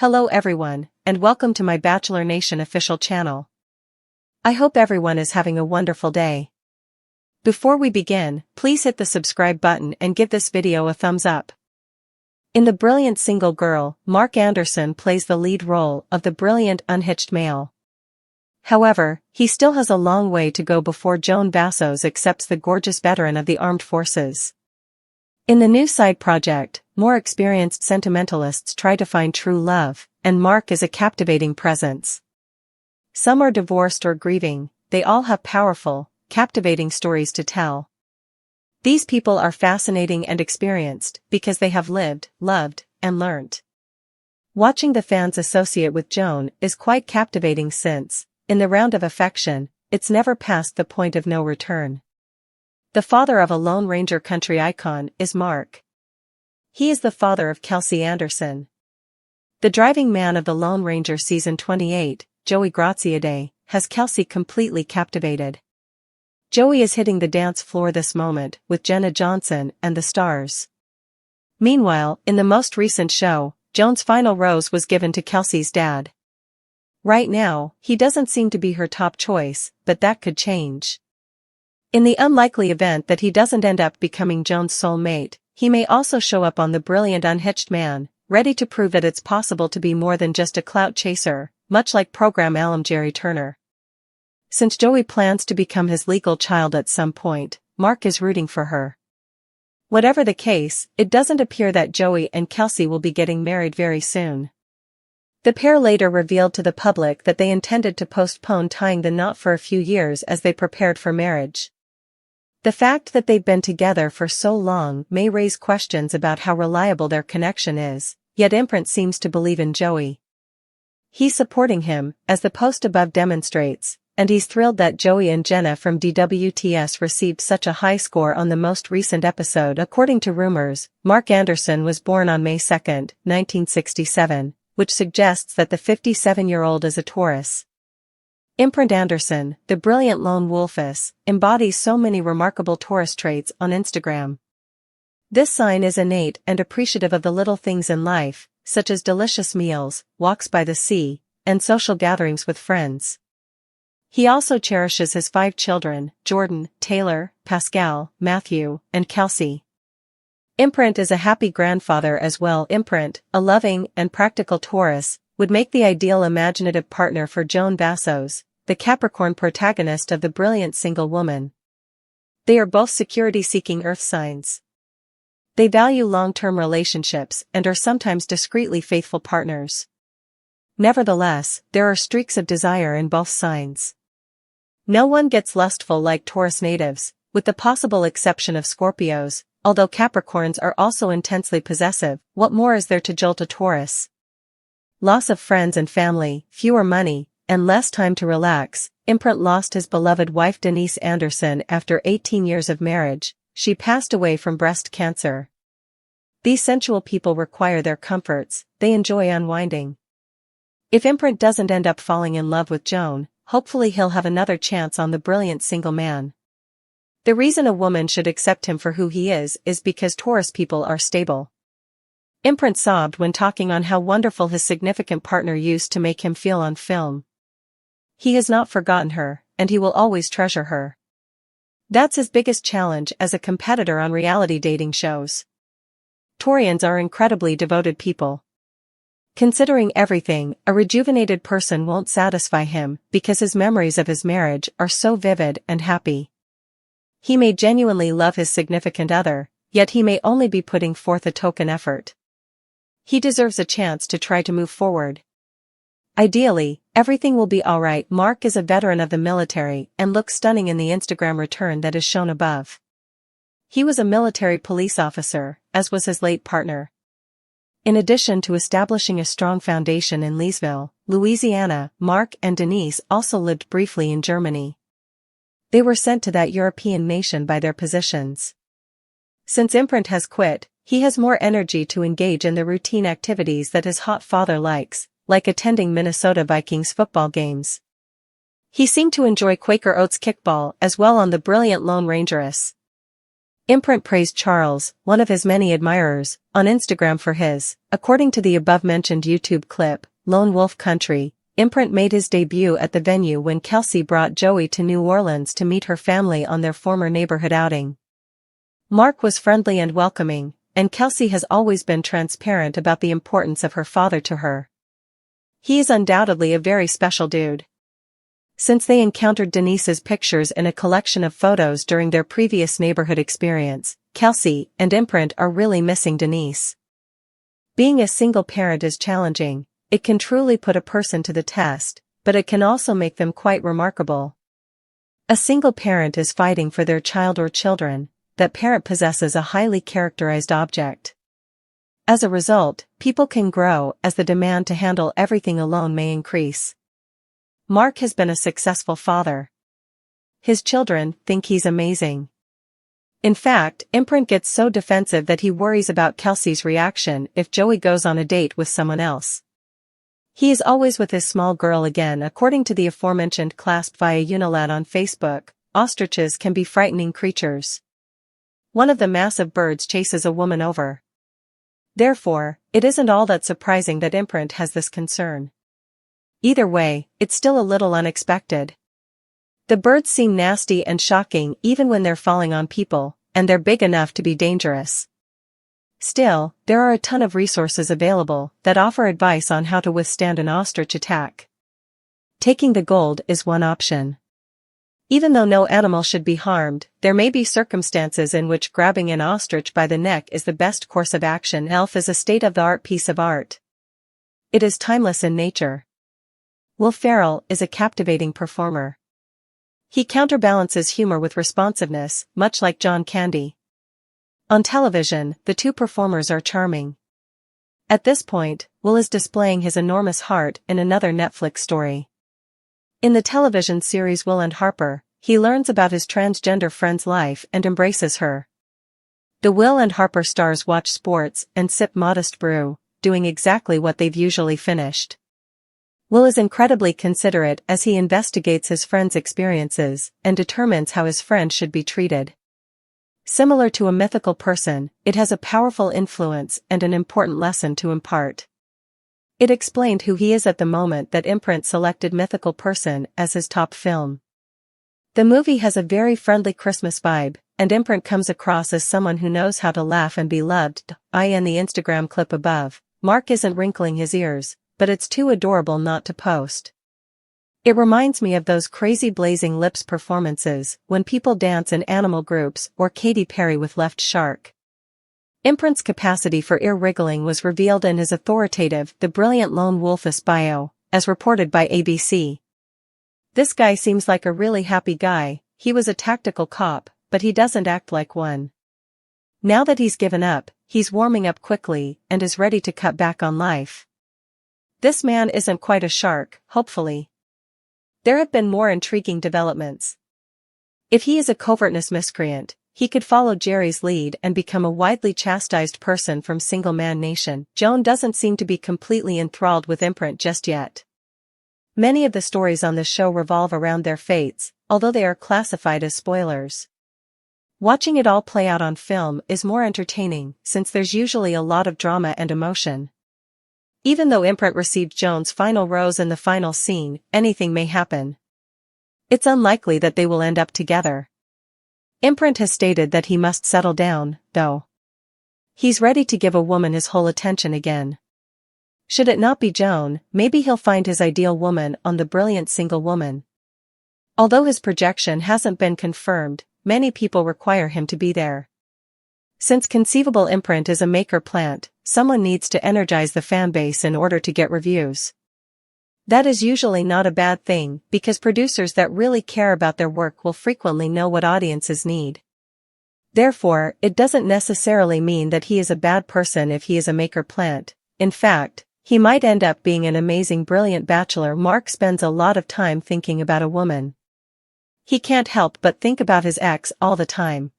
Hello everyone, and welcome to my Bachelor Nation official channel. I hope everyone is having a wonderful day. Before we begin, please hit the subscribe button and give this video a thumbs up. In The Brilliant Single Girl, Mark Anderson plays the lead role of the brilliant unhitched male. However, he still has a long way to go before Joan Vassos accepts the gorgeous veteran of the armed forces. In the new side project, more experienced sentimentalists try to find true love, and Mark is a captivating presence. Some are divorced or grieving, they all have powerful, captivating stories to tell. These people are fascinating and experienced because they have lived, loved, and learnt. Watching the fans associate with Joan is quite captivating since, in the round of affection, it's never past the point of no return. The father of a Lone Ranger country icon is Mark. He is the father of Kelsey Anderson. The driving man of the Lone Ranger season 28, Joey Graziadei, has Kelsey completely captivated. Joey is hitting the dance floor this moment with Jenna Johnson and the stars. Meanwhile, in the most recent show, Joan's final rose was given to Kelsey's dad. Right now, he doesn't seem to be her top choice, but that could change. In the unlikely event that he doesn't end up becoming Joan's soulmate, he may also show up on The Brilliant Unhitched Man, ready to prove that it's possible to be more than just a clout chaser, much like program alum Jerry Turner. Since Joey plans to become his legal child at some point, Mark is rooting for her. Whatever the case, it doesn't appear that Joey and Kelsey will be getting married very soon. The pair later revealed to the public that they intended to postpone tying the knot for a few years as they prepared for marriage. The fact that they've been together for so long may raise questions about how reliable their connection is, yet Imprint seems to believe in Joey. He's supporting him, as the post above demonstrates, and he's thrilled that Joey and Jenna from DWTS received such a high score on the most recent episode. According to rumors, Mark Anderson was born on May 2, 1967, which suggests that the 57-year-old is a Taurus. Imprint Anderson, the brilliant lone wolfess, embodies so many remarkable Taurus traits on Instagram. This sign is innate and appreciative of the little things in life, such as delicious meals, walks by the sea, and social gatherings with friends. He also cherishes his 5 children, Jordan, Taylor, Pascal, Matthew, and Kelsey. Imprint is a happy grandfather as well. Imprint, a loving and practical Taurus, would make the ideal imaginative partner for Joan Vassos, the Capricorn protagonist of The Brilliant Single Woman. They are both security-seeking earth signs. They value long-term relationships and are sometimes discreetly faithful partners. Nevertheless, there are streaks of desire in both signs. No one gets lustful like Taurus natives, with the possible exception of Scorpios, although Capricorns are also intensely possessive. What more is there to jolt a Taurus? Loss of friends and family, fewer money, and less time to relax. Imprint lost his beloved wife Denise Anderson after 18 years of marriage. She passed away from breast cancer. These sensual people require their comforts, they enjoy unwinding. If Imprint doesn't end up falling in love with Joan, hopefully he'll have another chance on The Brilliant Single Man. The reason a woman should accept him for who he is because Taurus people are stable. Imprint sobbed when talking on how wonderful his significant partner used to make him feel on film. He has not forgotten her, and he will always treasure her. That's his biggest challenge as a competitor on reality dating shows. Taurians are incredibly devoted people. Considering everything, a rejuvenated person won't satisfy him because his memories of his marriage are so vivid and happy. He may genuinely love his significant other, yet he may only be putting forth a token effort. He deserves a chance to try to move forward. Ideally, everything will be alright. Mark is a veteran of the military and looks stunning in the Instagram return that is shown above. He was a military police officer, as was his late partner. In addition to establishing a strong foundation in Leesville, Louisiana, Mark and Denise also lived briefly in Germany. They were sent to that European nation by their positions. Since Imprint has quit, he has more energy to engage in the routine activities that his hot father likes, like attending Minnesota Vikings football games. He seemed to enjoy Quaker Oats kickball as well on The Brilliant Lone Rangeress. Imprint praised Charles, one of his many admirers, on Instagram for his, according to the above-mentioned YouTube clip, Lone Wolf Country. Imprint made his debut at the venue when Kelsey brought Joey to New Orleans to meet her family on their former neighborhood outing. Mark was friendly and welcoming, and Kelsey has always been transparent about the importance of her father to her. He is undoubtedly a very special dude. Since they encountered Denise's pictures in a collection of photos during their previous neighborhood experience, Kelsey and Imprint are really missing Denise. Being a single parent is challenging. It can truly put a person to the test, but it can also make them quite remarkable. A single parent is fighting for their child or children. That parent possesses a highly characterized object. As a result, people can grow as the demand to handle everything alone may increase. Mark has been a successful father. His children think he's amazing. In fact, Imprint gets so defensive that he worries about Kelsey's reaction if Joey goes on a date with someone else. He is always with his small girl again. According to the aforementioned clasp via Unilad on Facebook, ostriches can be frightening creatures. One of the massive birds chases a woman over. Therefore, it isn't all that surprising that Imprint has this concern. Either way, it's still a little unexpected. The birds seem nasty and shocking even when they're falling on people, and they're big enough to be dangerous. Still, there are a ton of resources available that offer advice on how to withstand an ostrich attack. Taking the gold is one option. Even though no animal should be harmed, there may be circumstances in which grabbing an ostrich by the neck is the best course of action. Elf is a state-of-the-art piece of art. It is timeless in nature. Will Ferrell is a captivating performer. He counterbalances humor with responsiveness, much like John Candy. On television, the two performers are charming. At this point, Will is displaying his enormous heart in another Netflix story. In the television series Will and Harper, he learns about his transgender friend's life and embraces her. The Will and Harper stars watch sports and sip modest brew, doing exactly what they've usually finished. Will is incredibly considerate as he investigates his friend's experiences and determines how his friend should be treated. Similar to a mythical person, it has a powerful influence and an important lesson to impart. It explained who he is at the moment that Imprint selected Mythical Person as his top film. The movie has a very friendly Christmas vibe, and Imprint comes across as someone who knows how to laugh and be loved. In the Instagram clip above, Mark isn't wrinkling his ears, but it's too adorable not to post. It reminds me of those crazy blazing lips performances when people dance in animal groups or Katy Perry with Left Shark. Imprint's capacity for ear wriggling was revealed in his authoritative The Brilliant Lone Wolfess bio, as reported by ABC. This guy seems like a really happy guy. He was a tactical cop, but he doesn't act like one. Now that he's given up, he's warming up quickly and is ready to cut back on life. This man isn't quite a shark, hopefully. There have been more intriguing developments. If he is a covertness miscreant, he could follow Jerry's lead and become a widely chastised person from Single Man Nation. Joan doesn't seem to be completely enthralled with Imprint just yet. Many of the stories on this show revolve around their fates, although they are classified as spoilers. Watching it all play out on film is more entertaining since there's usually a lot of drama and emotion. Even though Imprint received Joan's final rose in the final scene, anything may happen. It's unlikely that they will end up together. Imprint has stated that he must settle down, though. He's ready to give a woman his whole attention again. Should it not be Joan, maybe he'll find his ideal woman on The Brilliant Single Woman. Although his projection hasn't been confirmed, many people require him to be there. Since conceivable Imprint is a maker plant, someone needs to energize the fanbase in order to get reviews. That is usually not a bad thing, because producers that really care about their work will frequently know what audiences need. Therefore, it doesn't necessarily mean that he is a bad person if he is a maker plant. In fact, he might end up being an amazing brilliant bachelor. Mark spends a lot of time thinking about a woman. He can't help but think about his ex all the time.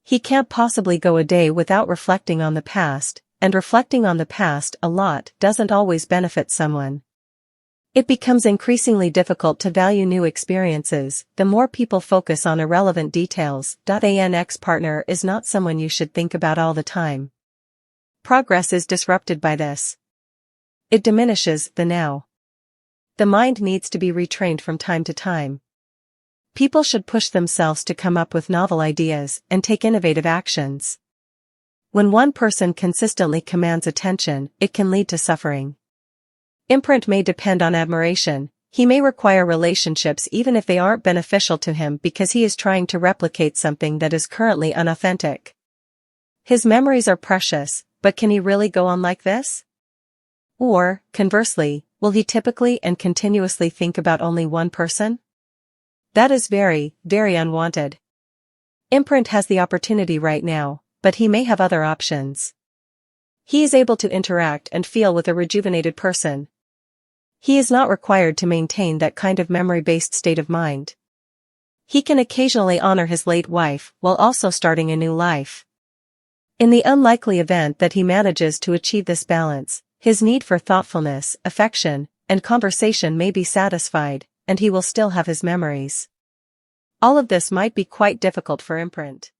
He can't possibly go a day without reflecting on the past, and reflecting on the past a lot doesn't always benefit someone. It becomes increasingly difficult to value new experiences, the more people focus on irrelevant details. An ex-partner is not someone you should think about all the time. Progress is disrupted by this. It diminishes the now. The mind needs to be retrained from time to time. People should push themselves to come up with novel ideas and take innovative actions. When one person consistently commands attention, it can lead to suffering. Imprint may depend on admiration. He may require relationships even if they aren't beneficial to him because he is trying to replicate something that is currently unauthentic. His memories are precious, but can he really go on like this? Or, conversely, will he typically and continuously think about only one person? That is very, very unwanted. Imprint has the opportunity right now, but he may have other options. He is able to interact and feel with a rejuvenated person. He is not required to maintain that kind of memory-based state of mind. He can occasionally honor his late wife while also starting a new life. In the unlikely event that he manages to achieve this balance, his need for thoughtfulness, affection, and conversation may be satisfied, and he will still have his memories. All of this might be quite difficult for Imprint.